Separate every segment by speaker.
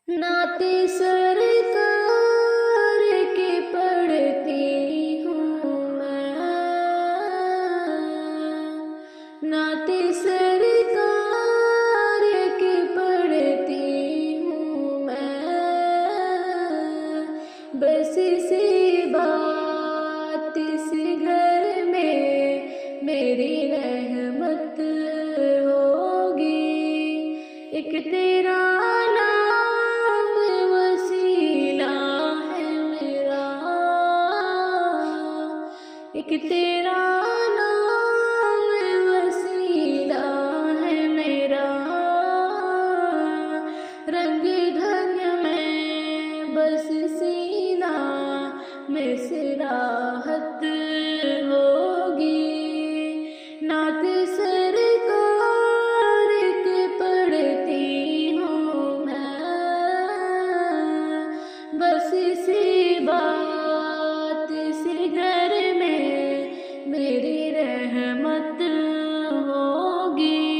Speaker 1: نعت سرکار کی پڑھتی ہوں میں، نعت سرکار کی پڑھتی ہوں میں، بس اسی بات اس گھر میں میری رحمت ہوگی، ایک تیرا نام وسیلہ ہے میرا، ایک تیرا نام وسیلہ ہے میرا، رنگ ڈھنگ میں بس سینہ میں سراحت ہوگی، نعت سرکار کی پڑھتی ہوں میں، بس اسی بات اس گھر میں میری رحمت ہوگی،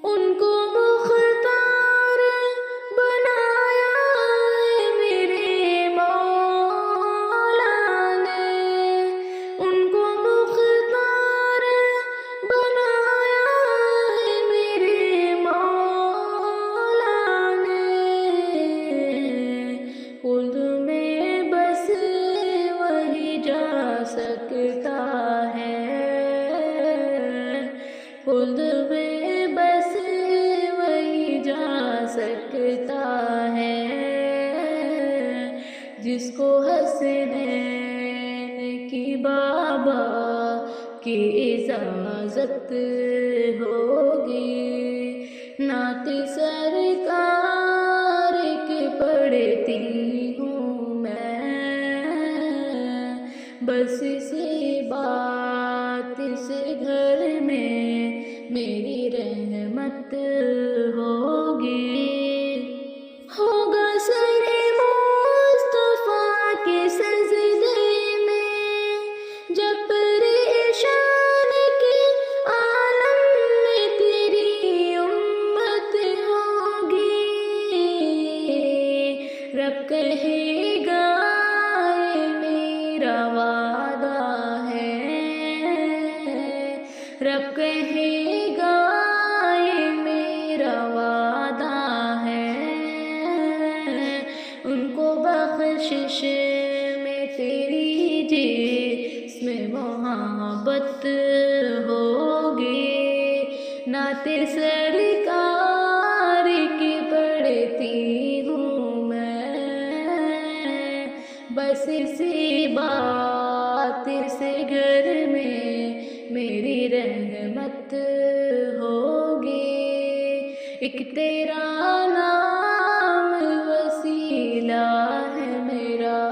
Speaker 1: ان کو مختار بنایا ہے میرے مولا نے، ان کو مختار بنایا ہے میرے مولا نے، خلد میں بس وہی جا سکتا ہے، خلد میں بس وہی جا سکتا ہے، جس کو حسنین کی بابا کی اجازت ہوگی، نعت سرکار کی پڑھتی ہوں میں، بس اسی بات اس گھر میں میری رحمت ہوگی، ہوگا سر مصطفیٰ کے سجدے میں جب پریشان کی عالم میں تیری امت ہوگی، رب کہے گا یہ میرا وعدہ ہے، رب کہے گا یہ میرا وعدہ ہے، ان کو بخشش میں تیری جسم محبت ہوگی، نعت سرکار کی پڑھتی ہوں میں، بس اسی بات اس گھر میں میری رحمت ہوگی، ایک تیرا نام وسیلہ ہے میرا،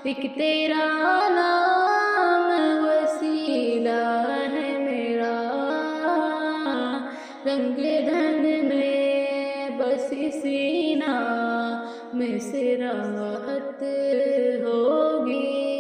Speaker 1: ایک تیرا نام وسیلہ ہے میرا، رنگ ڈھنگ میں بس سینہ میں سراحت ہوگی،